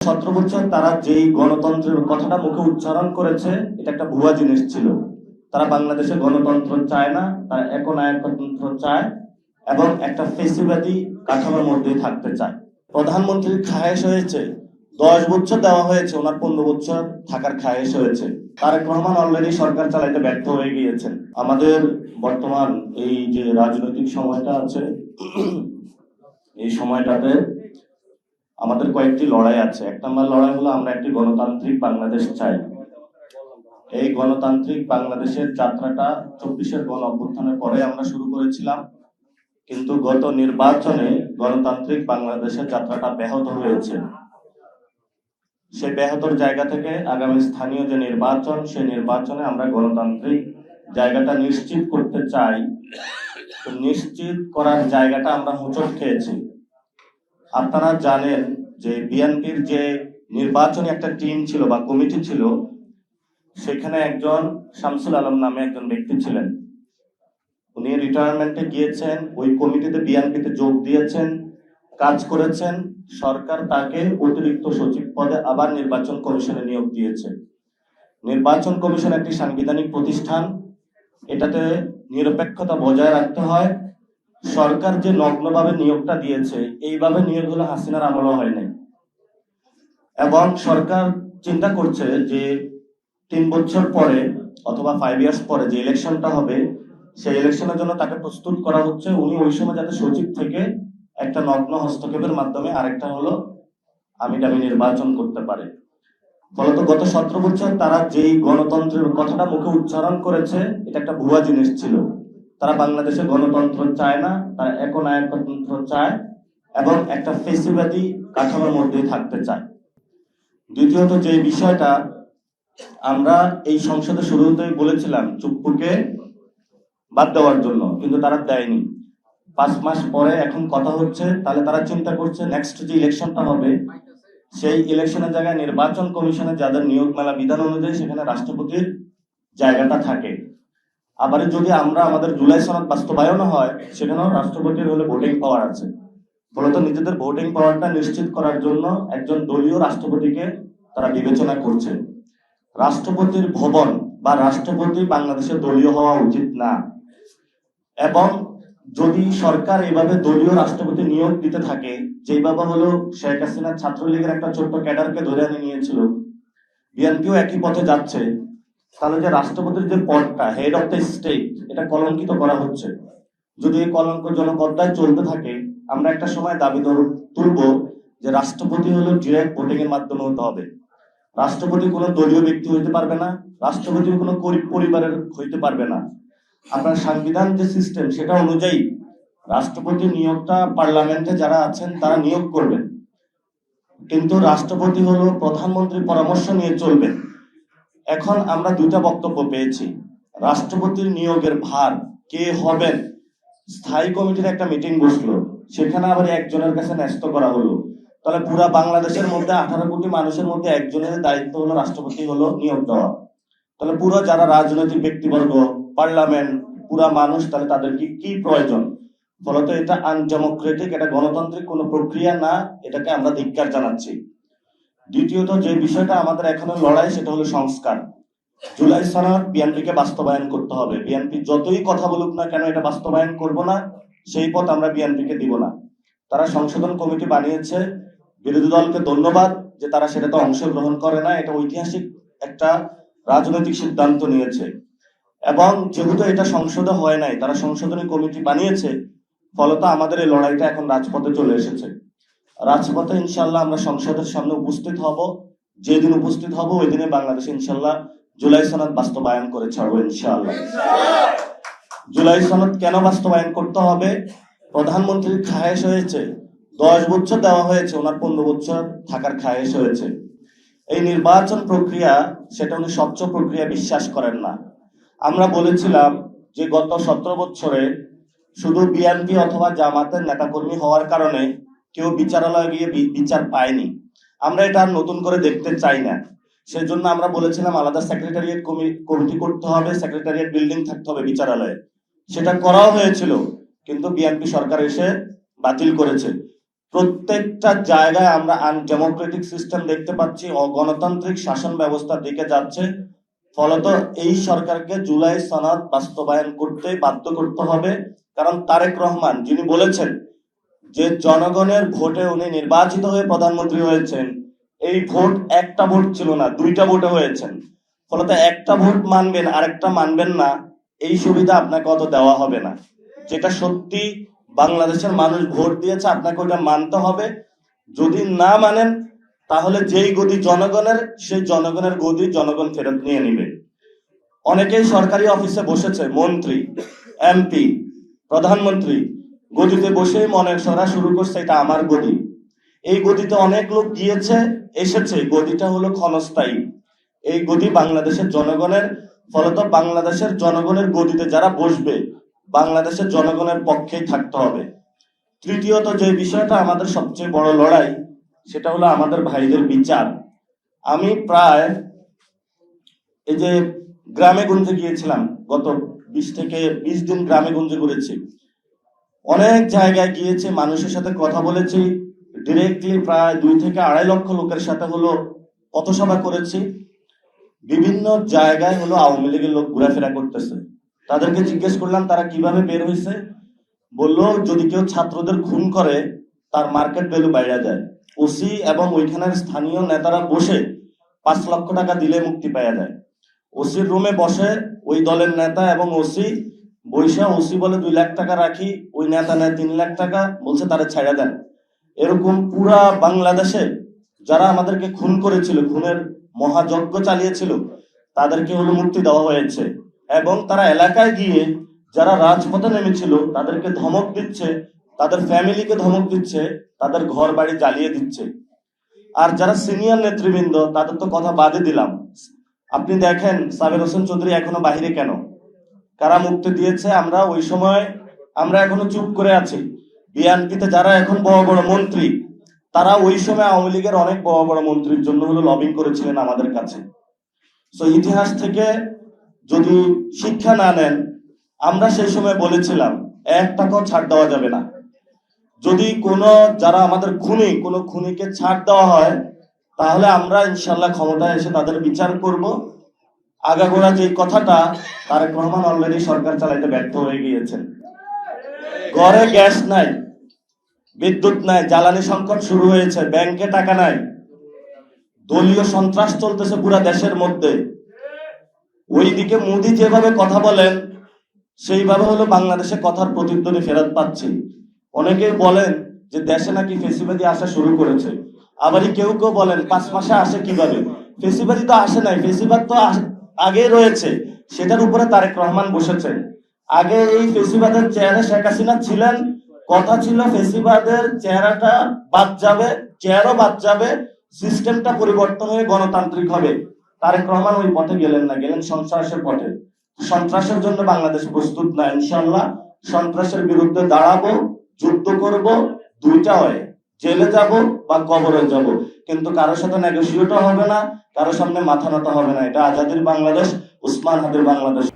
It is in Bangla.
বছর তারা যেই গণতন্ত্রের কথাটা মুখে উচ্চারণ করেছে, এটা একটা ভুয়া জিনিস ছিল। তারা বাংলাদেশে গণতন্ত্র চায় না, তারা একনায়কতন্ত্র চায় এবং একটা ফেসিবাদী কাঠামোর মধ্যেই থাকতে চায়। প্রধানমন্ত্রীর খায়েশ হয়েছে 10 বছর দেওয়া হয়েছে, ওনার 15 বছর থাকার খায়েশ হয়েছে। তারেক রহমান অলরেডি সরকার চালাইতে ব্যর্থ হয়ে গিয়েছেন। আমাদের বর্তমান এই যে রাজনৈতিক সময়টা আছে, এই সময়টাতে আমাদের কয়েকটি লড়াই আছে। 1 নম্বর লড়াই হলো আমরা একটি গণতান্ত্রিক বাংলাদেশ চাই। এই গণতান্ত্রিক বাংলাদেশের যাত্রাটা 24-এর গণ অভ্যুত্থানের পরে আমরা শুরু করেছিলাম, কিন্তু গত নির্বাচনে গণতান্ত্রিক বাংলাদেশের যাত্রাটা ব্যাহত হয়েছে। সেই ব্যাহতর জায়গা থেকে আগামী স্থানীয় যে নির্বাচন, সেই নির্বাচনে আমরা গণতান্ত্রিক জায়গাটা নিশ্চিত করতে চাই। তো নিশ্চিত করার জায়গাটা আমরা হোঁচট খেয়েছি। আপনারা জানেন যে বিএনপির যে নির্বাচনী একটা টিম ছিল বা কমিটি ছিল, সেখানে একজন শামসুল আলম নামে একজন ব্যক্তি ছিলেন। উনি রিটায়ারমেন্টে গিয়েছেন, ওই কমিটিতে বিএনপিতে যোগ দিয়েছেন, কাজ করেছেন। সরকার তাকে অতিরিক্ত সচিব পদে আবার নির্বাচন কমিশনে নিয়োগ দিয়েছে। নির্বাচন কমিশন একটি সাংবিধানিক প্রতিষ্ঠান, এটাতে নিরপেক্ষতা বজায় রাখতে হয়। সরকার যে নগ্নভাবে নিয়োগটা দিয়েছে, এইভাবে নিয়োগ হলো হাসিনার আমলও হয় নাই। এবং সরকার চিন্তা করছে যে 3 বছর পরে অথবা 5 ইয়ার্স পরে যে ইলেকশনটা হবে, সেই ইলেকশনের জন্য তাকে প্রস্তুত করা হচ্ছে। উনি ওই সময় যাতে সচিব থেকে একটা নগ্ন হস্তক্ষেপের মাধ্যমে আরেকটা হলো আমি নির্বাচন করতে পারে। ফলত গত 17 বছর তারা যেই গণতন্ত্রের কথাটা মুখে উচ্চারণ করেছে, এটা একটা ভুয়া জিনিস ছিল। তারা বাংলাদেশে গণতন্ত্র চায় না, তারা একনায়কতন্ত্র চায় এবং একটা ফেসিবাদী কাঠামোর মধ্যেই থাকতে চায়। দ্বিতীয়ত যে বিষয়টা, আমরা এই সংসদে শুরুতেই বলেছিলাম চুপ্পুকে বাদ দেওয়ার জন্য, কিন্তু তারা দেয়নি। 5 মাস পরে এখন কথা হচ্ছে, তাহলে তারা চিন্তা করছে নেক্সট যে ইলেকশনটা হবে, সেই ইলেকশনের জায়গায় নির্বাচন কমিশনে যাদের নিয়োগ মেলা বিধান অনুযায়ী সেখানে রাষ্ট্রপতির জায়গাটা থাকে। আবার যদি আমরা আমাদের জুলাই সনদ বাস্তবায়ন হয়, সেখানেও রাষ্ট্রপতির হলে ভোটিং পাওয়ার আছে। ফলত নিজেদের ভোটিং পাওয়ারটা নিশ্চিত করার জন্য একজন দলীয় রাষ্ট্রপতিকে তারা বিবেচনা করছে। রাষ্ট্রপতির ভবন বা রাষ্ট্রপতি বাংলাদেশের দলীয় হওয়া উচিত না। এবং যদি সরকার এইভাবে দলীয় রাষ্ট্রপতি নিয়োগ দিতে থাকে, যেভাবে হলো শেখ হাসিনা ছাত্রলীগের একটা ছোট্ট ক্যাডারকে ধরে আনে নিয়েছিল, বিএনপিও একই পথে যাচ্ছে, তাহলে যে রাষ্ট্রপতির যে পদটা হেড অফ দ্য স্টেট, এটা কলঙ্কিত করা হচ্ছে। যদি এই কলঙ্কজনক অধ্যায় চলতে থাকে, আমরা একটা সময় দাবি তুলব যে রাষ্ট্রপতি হলো ডিরেক্ট ভোটিং এর মাধ্যমে হতে হবে। রাষ্ট্রপতি কোনো দলীয় ব্যক্তি হইতে পারবে না, রাষ্ট্রপতি কোনো গরিব পরিবারের হইতে পারবে না। আপনার সংবিধান যে সিস্টেম, সেটা অনুযায়ী রাষ্ট্রপতি নিয়োগটা পার্লামেন্টে যারা আছেন তারা নিয়োগ করবেন, কিন্তু রাষ্ট্রপতি হলো প্রধানমন্ত্রীর পরামর্শ নিয়ে চলবেন। এখন আমরা দুইটা বক্তব্য পেয়েছি। রাষ্ট্রপতির নিয়োগের ভার কে হবেন, স্থায়ী কমিটির একটা মিটিং বসলো, সেখানে আবার একজনের কাছে ন্যস্ত করা হলো। তাহলে পুরা বাংলাদেশের মধ্যে 18 কোটি মানুষের মধ্যে একজনের দায়িত্ব হলো রাষ্ট্রপতি হলো নিয়োগ দেওয়া। তাহলে পুরো যারা রাজনৈতিক ব্যক্তিবর্গ, পার্লামেন্ট, পুরা মানুষ, তাহলে তাদের কি প্রয়োজন? ফলত এটা আনডেমোক্রেটিক, এটা গণতান্ত্রিক কোনো প্রক্রিয়া না, এটাকে আমরা ধিক্কার জানাচ্ছি। দ্বিতীয়ত যে বিষয়টা আমাদের এখনো লড়াই, সেটা হলো সংস্কার। জুলাই সনদ বিএনপিকে বাস্তবায়ন করতে হবে। বিএনপি যতই কথা বলুক না কেন, এটা বাস্তবায়ন করব না, সেই পথ আমরা বিএনপিকে দিব না। তারা সংশোধন কমিটি বানিয়েছে, বিরোধী দলকে ধন্যবাদ যে তারা সেটাতে অংশগ্রহণ করে না। এটা ঐতিহাসিক একটা রাজনৈতিক সিদ্ধান্ত নিয়েছে। এবং যেহেতু এটা সংসদে হয় নাই, তারা সংশোধনী কমিটি বানিয়েছে, ফলত আমাদের এই লড়াইটা এখন রাজপথে চলে এসেছে। রাজপথে ইনশাল্লাহ আমরা সংসদের সামনে উপস্থিত হব। যেদিন উপস্থিত হব, ওই দিনে বাংলাদেশ ইনশাল্লাহ জুলাই সনদ বাস্তবায়ন করে ছাড়বো ইনশাআল্লাহ। জুলাই সনদ কেন বাস্তবায়ন করতে হবে? প্রধানমন্ত্রীর খায়েশ হয়েছে 10 বছর দেওয়া হয়েছে, ওনার 15 বছর থাকার খায়েশ হয়েছে। এই নির্বাচন প্রক্রিয়া, সেটা উনি স্বচ্ছ প্রক্রিয়া বিশ্বাস করেন না। আমরা বলেছিলাম যে গত 17 বছরে শুধু বিএনপি অথবা জামাতের নেতাকর্মী হওয়ার কারণে কেউ বিচারালয়ে গিয়ে বিচার পায়নি। আমরা এটা আর নতুন করে দেখতে চাই না। সেজন্য আমরা বলেছিলাম আলাদা সেক্রেটারিয়েট কমিটি করতে হবে, সেক্রেটারিয়েট বিল্ডিং থাকতে হবে বিচারালয়ে। সেটা করাও হয়েছিল, কিন্তু বিএনপি সরকার এসে বাতিল করেছে। প্রত্যেকটা জায়গায় আমরা আনডেমোক্রেটিক সিস্টেম দেখতে পাচ্ছি, অগণতান্ত্রিক শাসন ব্যবস্থার দিকে যাচ্ছে। ফলত এই সরকারকে জুলাই সনদ বাস্তবায়ন করতে বাধ্য করতে হবে। কারণ তারেক রহমান যিনি বলেছেন যে জনগণের ভোটে উনি নির্বাচিত হয়ে প্রধানমন্ত্রী হয়েছেন, এই ভোট একটা ভোট ছিল না, দুইটা ভোটে হয়েছেন। ফলত একটা ভোট মানবেন আরেকটা মানবেন না, এই সুবিধা আপনাকে অত দেওয়া হবে না। যেটা সত্যি বাংলাদেশের মানুষ ভোট দিয়েছে, আপনাকে ওটা মানতে হবে। যদি না মানেন তাহলে যেই গদি জনগণের, সেই জনগণের গদি জনগণ ফেরত নিয়ে নিবে। অনেকেই সরকারি অফিসে বসেছে, মন্ত্রী, এমপি, প্রধানমন্ত্রী গদিতে বসেই মনে করা শুরু করছে এটা আমার গদি। এই গদিতে অনেক লোক গিয়েছে এসেছে, গদিটা হলো ক্ষণস্থায়ী। এই গদি বাংলাদেশের জনগণের। ফলত বাংলাদেশের জনগণের গদিতে যারা বসবে, বাংলাদেশের জনগণের পক্ষেই থাকতে হবে। তৃতীয়ত যে বিষয়টা আমাদের সবচেয়ে বড় লড়াই, সেটা হলো আমাদের ভাইদের বিচার। আমি প্রায় এই যে গ্রামে গঞ্জে গিয়েছিলাম, গত 20 থেকে 20 দিন গ্রামে গঞ্জে ঘুরেছি, অনেক জায়গায় গিয়েছি, মানুষের সাথে কথা বলেছি। ডিরেক্টলি প্রায় 2 থেকে 2.5 লক্ষ লোকের সাথে হলো পথসভা করেছি। বিভিন্ন জায়গায় হলো আওয়ামী লীগের লোক ঘোরাফেরা করতেছে। তাদেরকে জিজ্ঞেস করলাম তারা কিভাবে বের হয়েছে। বললো যদি কেউ ছাত্রদের খুন করে তার মার্কেট ভ্যালু বাইরে যায়, ওসি এবং ওইখানের স্থানীয় নেতারা বসে 5 লক্ষ টাকা দিলে মুক্তি পাওয়া যায়। ওসির রুমে বসে ওই দলের নেতা এবং ওসি বৈশা, ওসি বলে 2 লাখ টাকা রাখি, ওই নেতা নেয় 3 লাখ টাকা, বলছে তারা ছাড়া দেন। এরকম পুরা বাংলাদেশে যারা আমাদেরকে খুন করেছিল, খুনের মহাযজ্ঞ চালিয়েছিল, তাদেরকে হলো মুক্তি দেওয়া হয়েছে। এবং তারা এলাকায় গিয়ে যারা রাজপথে নেমেছিল তাদেরকে ধমক দিচ্ছে, তাদের ফ্যামিলিকে ধমক দিচ্ছে, তাদের ঘর বাড়ি জ্বালিয়ে দিচ্ছে। আর যারা সিনিয়র নেতৃবৃন্দ তাদের তো কথা বাদে দিলাম। আপনি দেখেন সাবের হোসেন চৌধুরী এখনো বাহিরে কেন, কারা মুক্তি দিয়েছে? আমরা ওই সময় আমরা এখনো চুপ করে আছি। বিএনপিতে যারা এখন বড় বড় মন্ত্রী, তারা ওই সময় আওয়ামী লীগের অনেক বড় বড় মন্ত্রীর জন্য হলো লবিং করেছিলেন আমাদের কাছে। তো ইতিহাস থেকে যদি শিক্ষা না নেন, আমরা সেই সময় বলেছিলাম 1 টাকাও ছাড় দেওয়া যাবে না। যদি কোনো যারা আমাদের কোনো খুনিকে ছাড় দেওয়া হয়, তাহলে আমরা ইনশাল্লাহ ক্ষমতায় এসে তাদের বিচার করব। আগাগোড়া যে কথাটা, তারেক রহমান অলরেডি সরকার চালাইতে ব্যর্থ হয়ে গিয়েছেন। ঘরে গ্যাস নাই, বিদ্যুৎ নাই, জ্বালানি সংকট শুরু হয়েছে, ব্যাংকে টাকা নাই, দলীয় সন্ত্রাস চলতেছে পুরা দেশের মধ্যে। ওইদিকে মোদি যেভাবে কথা বলেন, সেইভাবে হলো বাংলাদেশে কথার প্রতিধ্বনি ফেরত পাচ্ছি। অনেকেই বলেন যে দেশে নাকি ফেসিবাদী আসা শুরু করেছে, আবারই কেউ কেউ বলেন 5 মাসে আসে কিভাবে। ফেসিবাদী তো আসে নাই, ফেসিবাদ তো আগে রয়েছে, সেটার উপরে তারেক রহমান বসেছেন। আগে এই ফেসিবাদের চেহারা শেখ হাসিনা ছিলেন, কথা ছিল ফেসিবাদের চেহারাটা বাদ যাবে, চেহারা বাদ যাবে, সিস্টেমটা পরিবর্তন হয়ে গণতান্ত্রিক হবে। তারেক রহমান ওই পথে গেলেন না, গেলেন সন্ত্রাসের পথে। সন্ত্রাসের জন্য বাংলাদেশ প্রস্তুত না। ইনশাল্লাহ সন্ত্রাসের বিরুদ্ধে দাঁড়াবো, যুদ্ধ করব, দুইটা হয়, জেলে যাব বা কবরে যাব, কিন্তু কারোর সাথে নেগোসিয়েটও হবে না, কারোর সামনে মাথা নত হবে না। এটা আজাদির বাংলাদেশ, উসমান হাদির বাংলাদেশ।